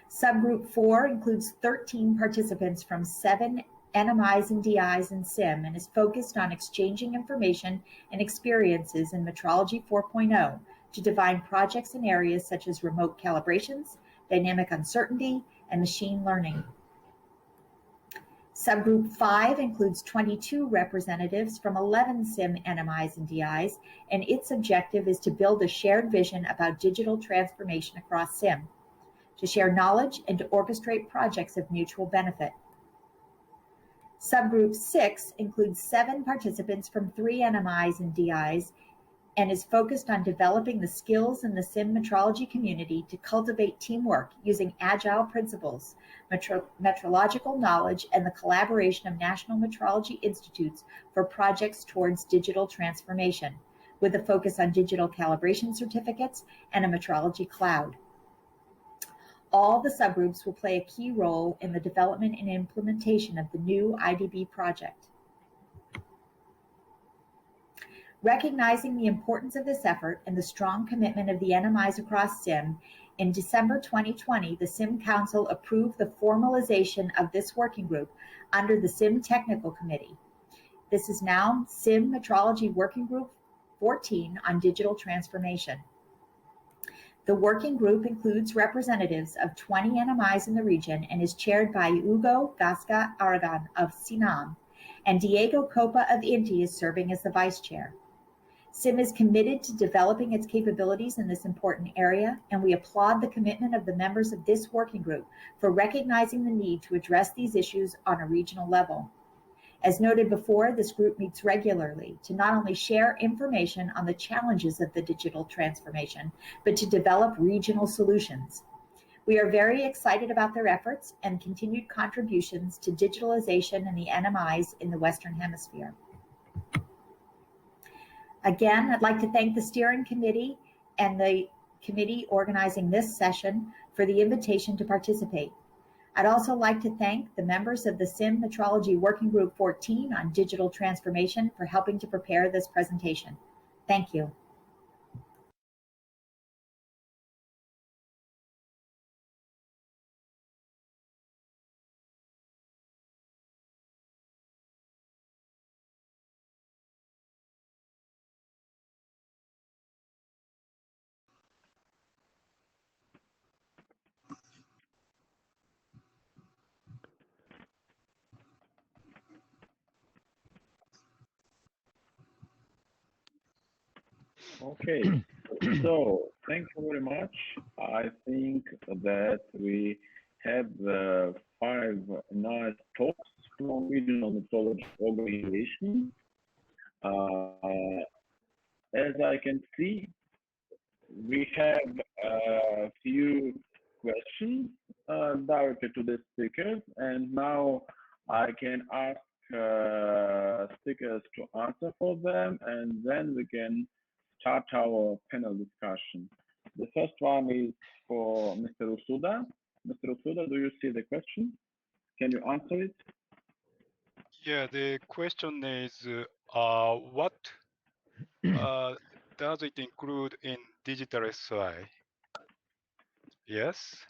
Subgroup 4 includes 13 participants from 7 NMIs and DIs in SIM and is focused on exchanging information and experiences in Metrology 4.0 to define projects in areas such as remote calibrations, dynamic uncertainty, and machine learning. Subgroup 5 includes 22 representatives from 11 SIM NMIs and DIs, and its objective is to build a shared vision about digital transformation across SIM, to share knowledge and to orchestrate projects of mutual benefit. Subgroup 6 includes 7 participants from 3 NMIs and DIs and is focused on developing the skills in the SIM metrology community to cultivate teamwork using agile principles, metrological knowledge, and the collaboration of national metrology institutes for projects towards digital transformation, with a focus on digital calibration certificates and a metrology cloud. All the subgroups will play a key role in the development and implementation of the new IDB project. Recognizing the importance of this effort and the strong commitment of the NMIs across SIM, in December 2020, the SIM Council approved the formalization of this working group under the SIM Technical Committee. This is now SIM Metrology Working Group 14 on digital transformation. The working group includes representatives of 20 NMIs in the region and is chaired by Hugo Gasca Aragon of SINAM, and Diego Copa of INTI is serving as the vice chair. SIM is committed to developing its capabilities in this important area, and we applaud the commitment of the members of this working group for recognizing the need to address these issues on a regional level. As noted before, this group meets regularly to not only share information on the challenges of the digital transformation, but to develop regional solutions. We are very excited about their efforts and continued contributions to digitalization and the NMIs in the Western Hemisphere. Again, I'd like to thank the steering committee and the committee organizing this session for the invitation to participate. I'd also like to thank the members of the SIM Metrology Working Group 14 on digital transformation for helping to prepare this presentation. Thank you. Okay, so thank you very much. I think that we have 5 nice talks from regional metrology organizations. As I can see, we have a few questions directed to the speakers, and now I can ask speakers to answer for them, and then we can start our panel discussion. The first one is for Mr. Usuda. Mr. Usuda, do you see the question? Can you answer it? Yeah, the question is, what does it include in digital SI? Yes.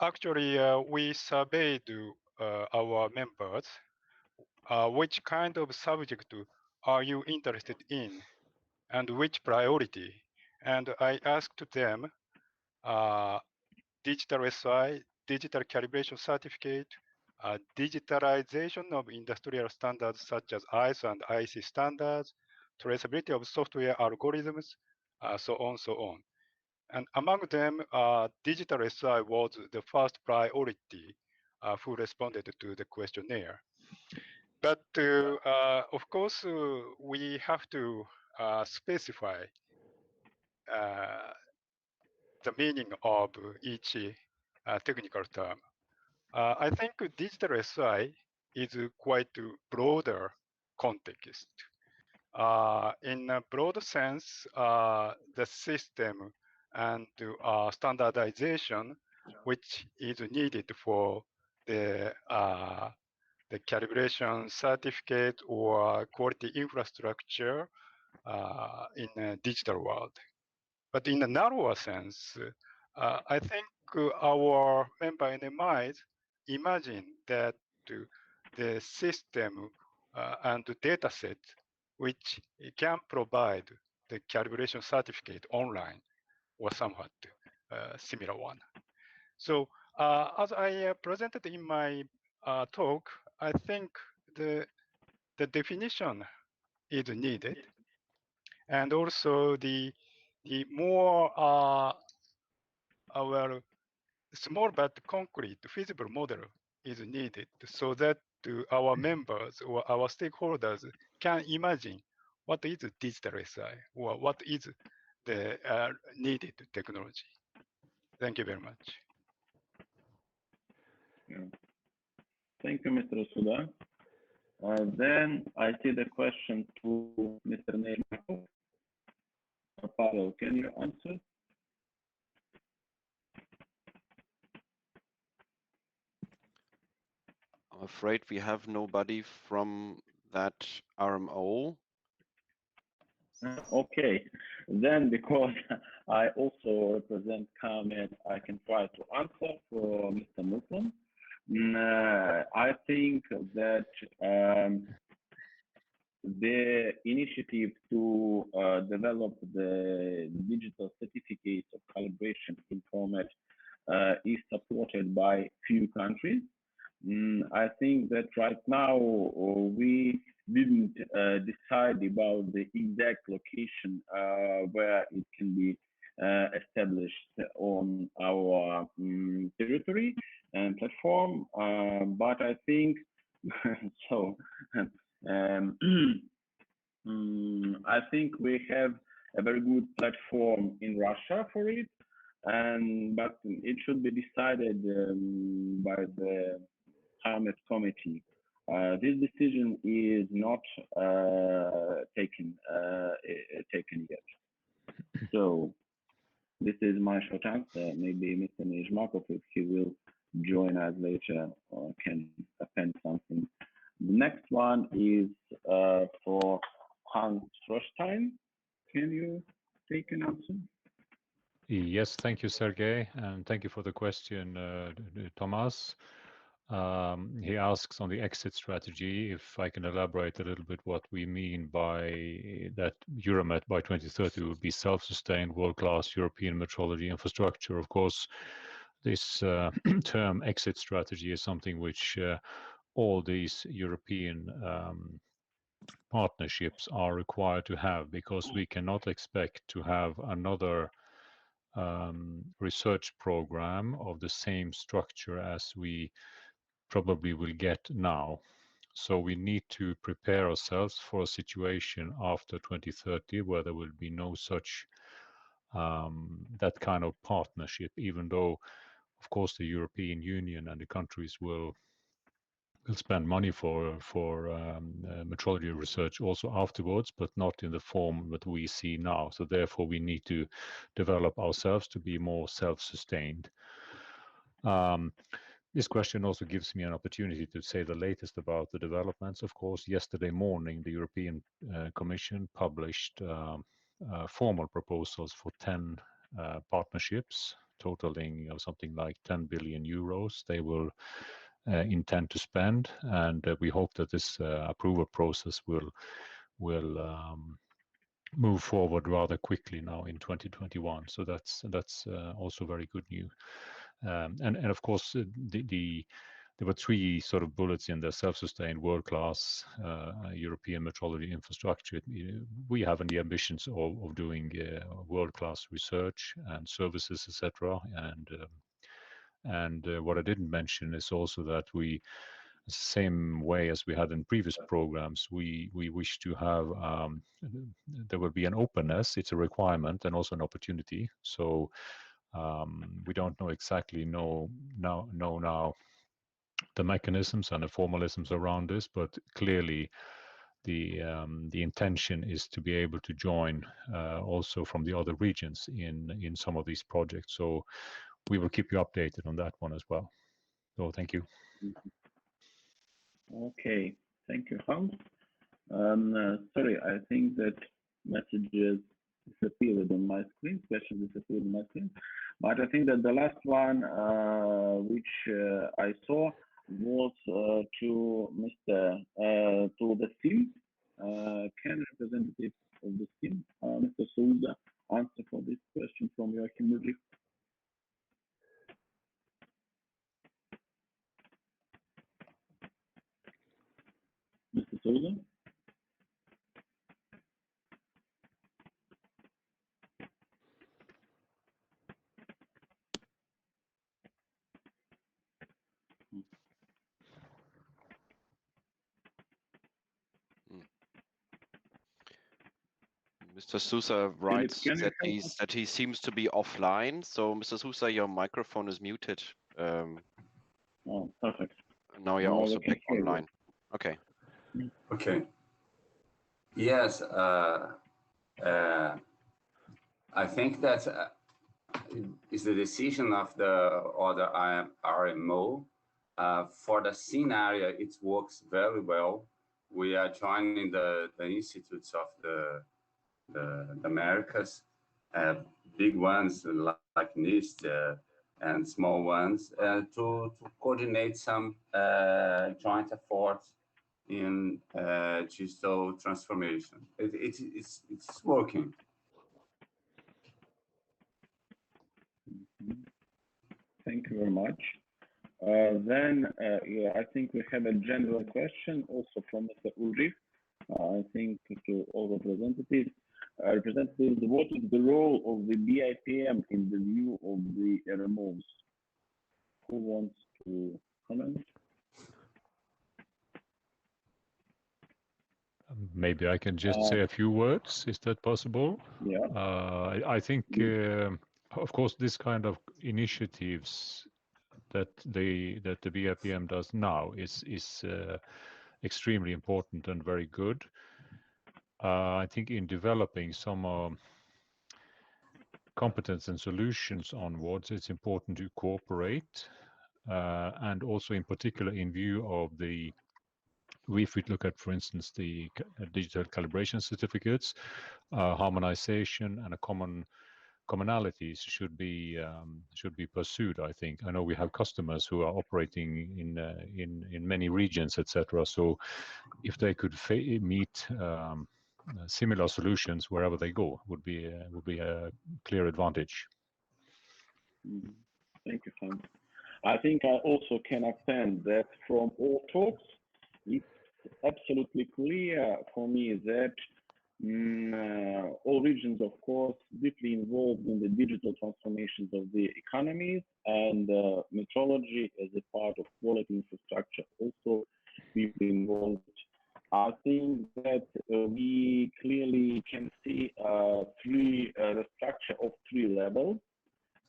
Actually, we surveyed our members. Which kind of subject are you interested in, and which priority? And I asked them, digital SI, digital calibration certificate, digitalization of industrial standards such as ISO and IEC standards, traceability of software algorithms, so on, so on. And among them, digital SI was the first priority who responded to the questionnaire. But of course, we have to specify the meaning of each technical term. I think digital SI is quite a broader context. In a broad sense, the system and standardization, which is needed for the calibration certificate or quality infrastructure in a digital world. But in a narrower sense, I think our member NMIs imagine that the system and the data set which can provide the calibration certificate online or somewhat similar one. So as I presented in my talk, I think the definition is needed, and also the more our small but concrete feasible model is needed, so that our members or our stakeholders can imagine what is digital SI or what is the needed technology. Thank you very much. Yeah. Thank you, Mr. Usuda. Then I see the question to Mr. Neil. Pavel, can you answer? I'm afraid we have nobody from that RMO. Okay, then because I also represent COOMET, I can try to answer for Mr. Muslim. I think that the initiative to develop the digital certificate of calibration in COOMET is supported by few countries. I think that right now we didn't decide about the exact location where it can be established on our territory and platform, but I think so. I think we have a very good platform in Russia for it, but it should be decided by the COOMET committee. This decision is not taken yet. So this is my short answer. Maybe Mr. Nizhmakov, if he will join us later, can append something. The next one is for Hans Rothstein. Can you take an answer? Yes, thank you, Sergey, and thank you for the question, Thomas. He asks on the exit strategy if I can elaborate a little bit what we mean by that EURAMET by 2030 will be self-sustained world-class European metrology infrastructure. Of course, this term exit strategy is something which all these European partnerships are required to have, because we cannot expect to have another research program of the same structure as we probably will get now. So we need to prepare ourselves for a situation after 2030 where there will be no such that kind of partnership, even though, of course, the European Union and the countries will spend money for metrology research also afterwards, but not in the form that we see now. So therefore, we need to develop ourselves to be more self-sustained. This question also gives me an opportunity to say the latest about the developments. Of course, yesterday morning, the European Commission published formal proposals for 10 partnerships, totaling something like 10 billion euros. They will intend to spend, and we hope that this approval process will move forward rather quickly now in 2021. So that's also very good news. And of course, there were three sort of bullets in the self-sustained world-class European metrology infrastructure. We have the ambitions of doing world-class research and services, etc. And what I didn't mention is also that we, the same way as we had in previous programs, we wish to have, there will be an openness, it's a requirement and also an opportunity. So we don't know exactly now the mechanisms and the formalisms around this, but clearly the intention is to be able to join also from the other regions in some of these projects. So we will keep you updated on that one as well. So thank you. Okay, thank you, Hans. Sorry, I think that messages disappeared on my screen, questions disappeared on my screen. But I think that the last one which I saw was to the SIM. Can representative of the SIM, Mr. Souza, answer for this question from Joachim Ulrich? Mr. Souza? Mr. Sousa writes that he seems to be offline. So, Mr. Sousa, your microphone is muted. Oh, perfect. Now you're also back online. Okay. Okay. Yes, I think that is the decision of the other RMO. For the scene area, it works very well. We are joining the institutes of the Americas, big ones like NIST and small ones, to coordinate some joint efforts in digital transformation. It's working. Thank you very much. Yeah, I think we have a general question also from Mr. Ulrich. I think to all representatives. What is the role of the BIPM in the view of the RMOs? Who wants to comment? Maybe I can just say a few words. Is that possible? Yeah. I think, of course, this kind of initiatives that the BIPM does now is extremely important and very good. I think in developing some competence and solutions onwards, it's important to cooperate, and also in particular in view of the, if we look at, for instance, the digital calibration certificates, harmonization and a commonalities should be pursued. I think I know we have customers who are operating in many regions, etc. So if they could meet similar solutions wherever they go, would be a clear advantage. Thank you, Hans. I think I also can attend that from all talks. If absolutely clear for me that all regions, of course, deeply involved in the digital transformations of the economies, and metrology as a part of quality infrastructure also deeply involved. I think that we clearly can see the structure of three levels: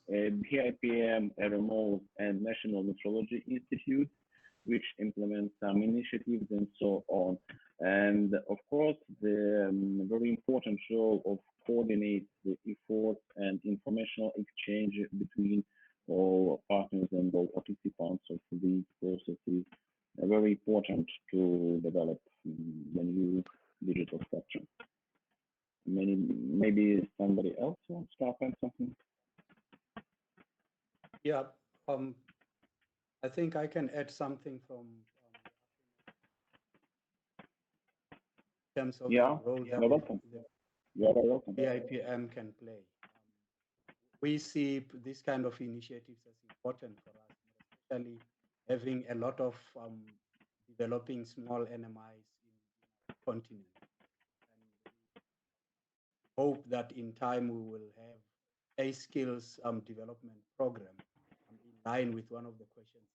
BIPM, RMOs, and National Metrology Institute, which implement some initiatives and so on. And of course, the very important role of coordinate the efforts and informational exchange between all partners and all participants of these processes are very important to develop the new digital structure. Maybe somebody else wants to add something? Yeah, I think I can add something from in terms of the role you're welcome. You're very welcome. BIPM can play. We see this kind of initiatives as important for us, especially having a lot of developing small NMIs in the continent. And we hope that in time we will have a skills development program in line with one of the questions.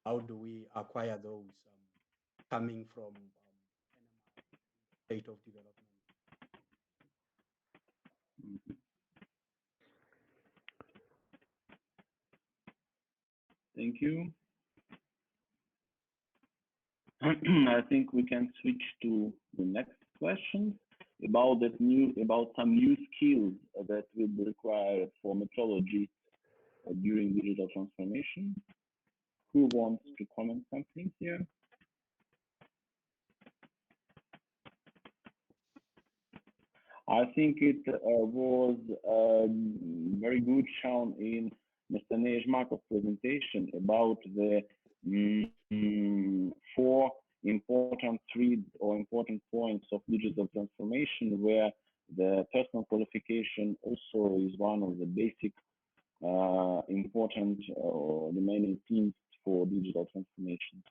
How do we acquire those coming from state of development? Thank you. I think we can switch to the next question about some new skills that will be required for metrology during digital transformation. Who wants to comment something here? I think it was very good shown in Mr. Nejmakov's presentation about the 4 important threads or important points of digital transformation, where the personal qualification also is one of the basic important or the main themes for digital transformation.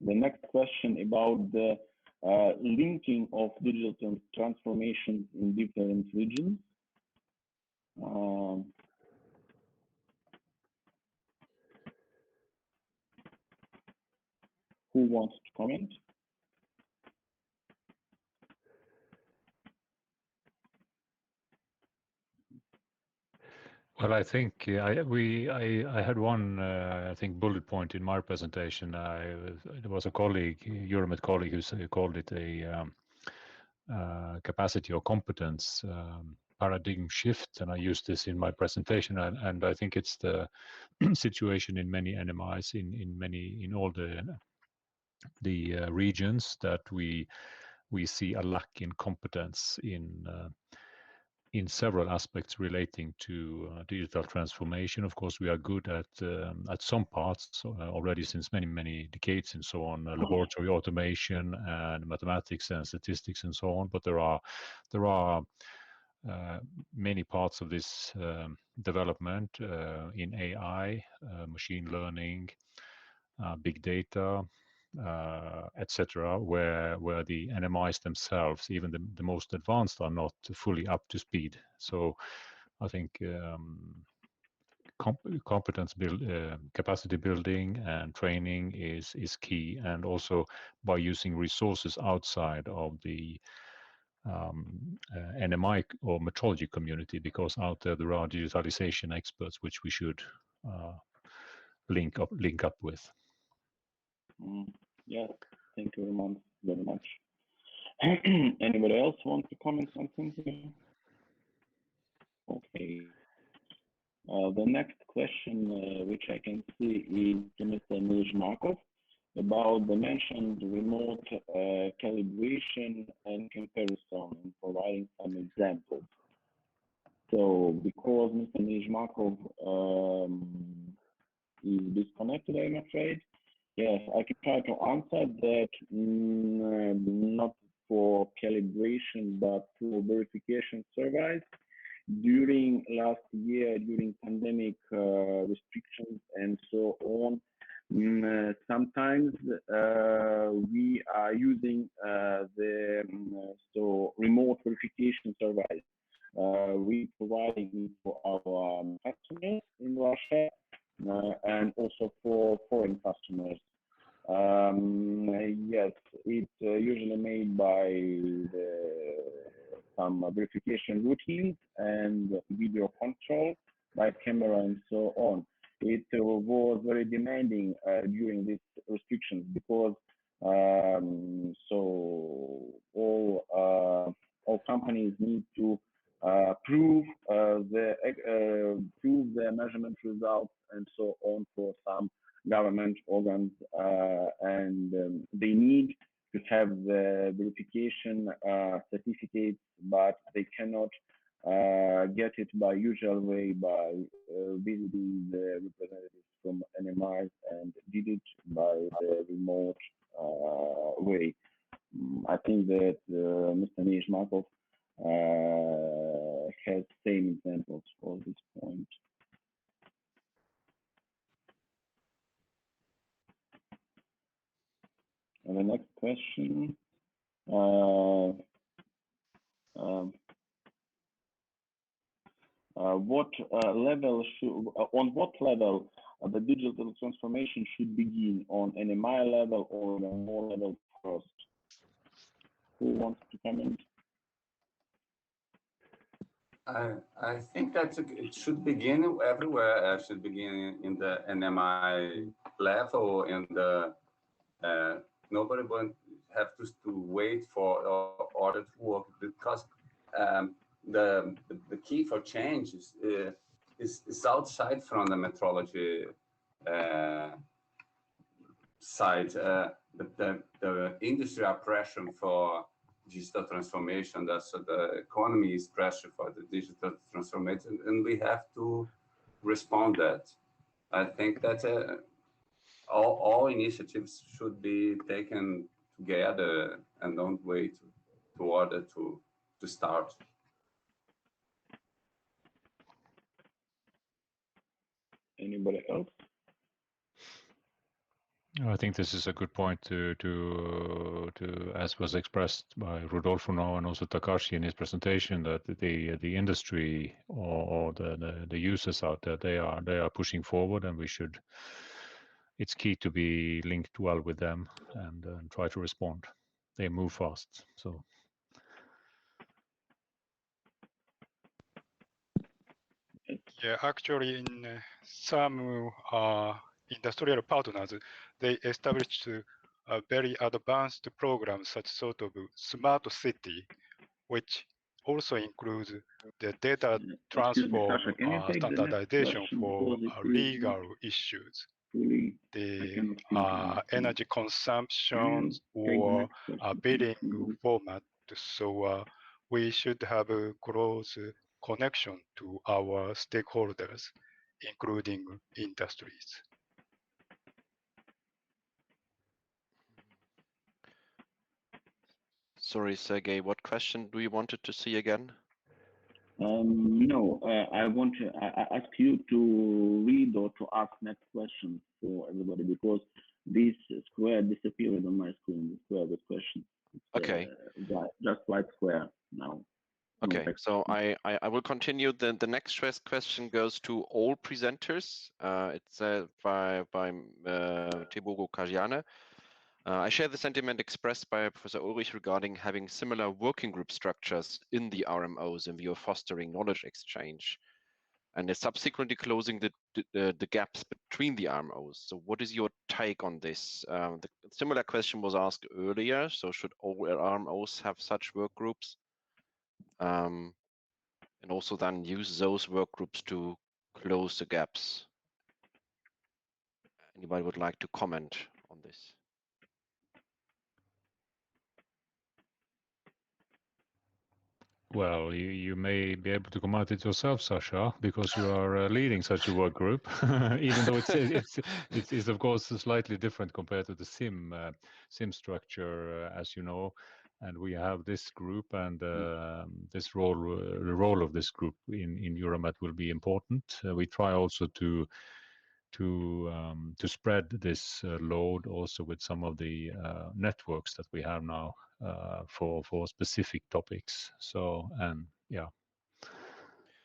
The next question about the linking of digital transformation in different regions. Who wants to comment? Well, I think I had one I think bullet point in my presentation. There was a colleague, EURAMET colleague, who called it a capacity or competence paradigm shift, and I used this in my presentation. And I think it's the situation in many NMIs in all the regions that we see a lack in competence in several aspects relating to digital transformation. Of course, we are good at some parts already since many decades and so on, laboratory automation and mathematics and statistics and so on. But there are many parts of this development in AI, machine learning, big data, etc., where the NMIs themselves, even the most advanced, are not fully up to speed. So I think competence capacity building and training is key, and also by using resources outside of the NMI or metrology community, because out there are digitalization experts which we should link up with. Yes, thank you very much. Anybody else want to comment something here? Okay. The next question, which I can see, is to Mr. Nejmakov about the mentioned remote calibration and comparison, and providing some examples. So, because Mr. Nejmakov is disconnected, I'm afraid. Yes, I can try to answer that. Not for calibration, but for verification surveys. During last year, during pandemic restrictions and so on, sometimes we are using the remote verification surveys. We providing for our customers in Russia and also for foreign customers. Yes, it's usually made by some verification routines and video control by camera and so on. It was very demanding during these restrictions because all companies need to prove their measurement results and so on for some government organs, and they need to have the verification certificates, but they cannot get it by usual way by visiting the representatives from NMIs, and did it by the remote way. I think that Mr. Nishmakov has same examples for this point. And the next question, on what level the digital transformation should begin, on NMI level or on more level first? Who wants to comment? I think that it should begin everywhere. It should begin in the NMI level, and nobody will have to wait for order to work, because the key for change is outside from the metrology side. The industry are pressuring for digital transformation. That's the economy is pressure for the digital transformation, and we have to respond that. I think that all initiatives should be taken together and don't wait to order to start. Anybody else? I think this is a good point to as was expressed by Rodolfo now and also Takashi in his presentation, that the industry or the users out there, they are pushing forward, and we should. It's key to be linked well with them and try to respond. They move fast, so. Yeah, actually, in some industrial partners, they established a very advanced program, such sort of smart city, which also includes the data transform standardization for legal issues, the energy consumption or billing format. So we should have a close connection to our stakeholders, including industries. Sorry, Sergey, what question do you wanted to see again? No, I ask you to read or to ask next question for everybody, because this square disappeared on my screen, the square with questions. Okay. Just white square now. Okay, so I will continue. The next question goes to all presenters. It's by Tebogo Kajiane. I share the sentiment expressed by Professor Ulrich regarding having similar working group structures in the RMOs in view of fostering knowledge exchange, and subsequently closing the gaps between the RMOs. So what is your take on this? The similar question was asked earlier. So should all RMOs have such work groups? And also then use those work groups to close the gaps? Anybody would like to comment on this? Well, you may be able to comment it yourself, Sasha, because you are leading such a work group, even though it's of course slightly different compared to the SIM structure, as you know. And we have this group, and this role, the role of this group in EURAMET will be important. We try also to spread this load also with some of the networks that we have now for specific topics. So, and yeah,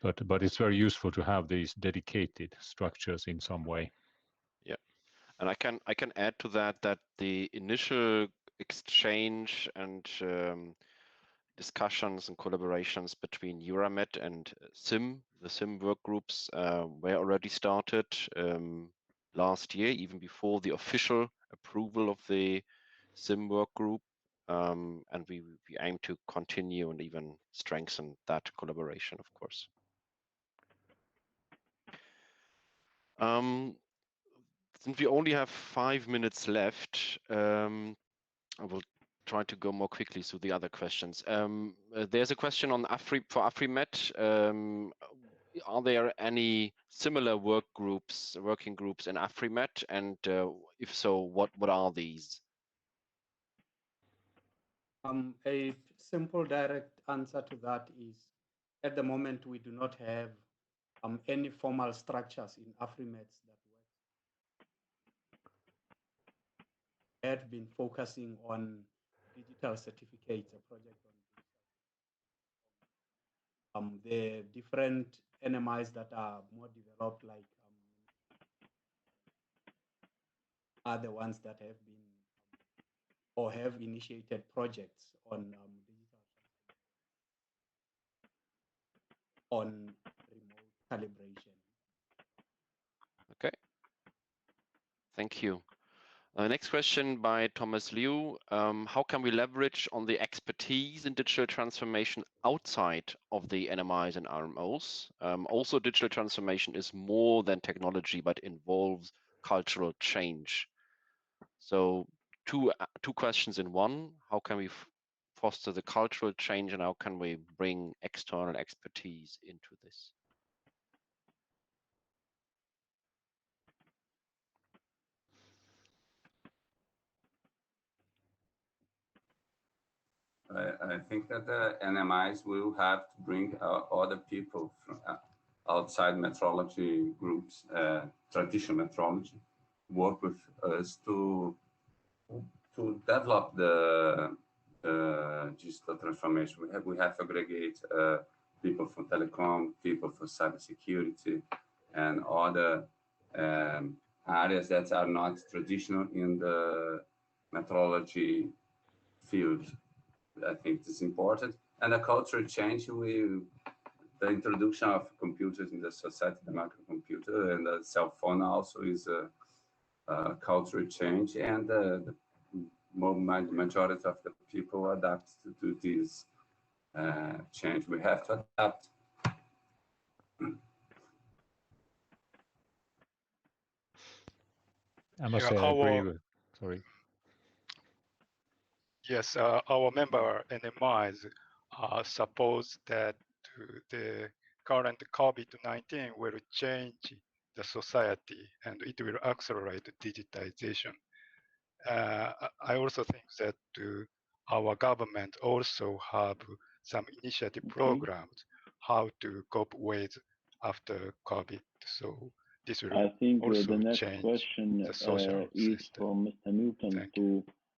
but it's very useful to have these dedicated structures in some way. Yeah, and I can add to that the initial exchange and discussions and collaborations between EURAMET and the SIM work groups were already started last year, even before the official approval of the SIM work group. And we aim to continue and even strengthen that collaboration, of course. Since we only have 5 minutes left, I will try to go more quickly through the other questions. There's a question on for AFRIMET. Are there any similar working groups in AFRIMET? And if so, what are these? A simple, direct answer to that is, at the moment, we do not have any formal structures in AFRIMETS that work. We have been focusing on digital certificates, a project on the different NMIs that are more developed, like are the ones that have been or have initiated projects on digital on remote calibration. Okay, thank you. Next question by Thomas Liu. How can we leverage on the expertise in digital transformation outside of the NMIs and RMOs? Also, digital transformation is more than technology, but involves cultural change. So two questions in one. How can we foster the cultural change, and how can we bring external expertise into this? I think that the NMIs will have to bring other people from outside metrology groups, traditional metrology, work with us to develop the digital transformation. We have to aggregate people from telecom, people from cybersecurity, and other areas that are not traditional in the metrology field. I think it's important. And a cultural change, the introduction of computers in the society, the microcomputer and the cell phone also is a cultural change, and the majority of the people adapt to this change. We have to adapt. I must say, I agree with, sorry. Yes, our member NMIs suppose that the current COVID-19 will change the society and it will accelerate digitization. I also think that our government also have some initiative programs how to cope with after COVID. So this will I think also the next change question the social is system. from Mr. Newton to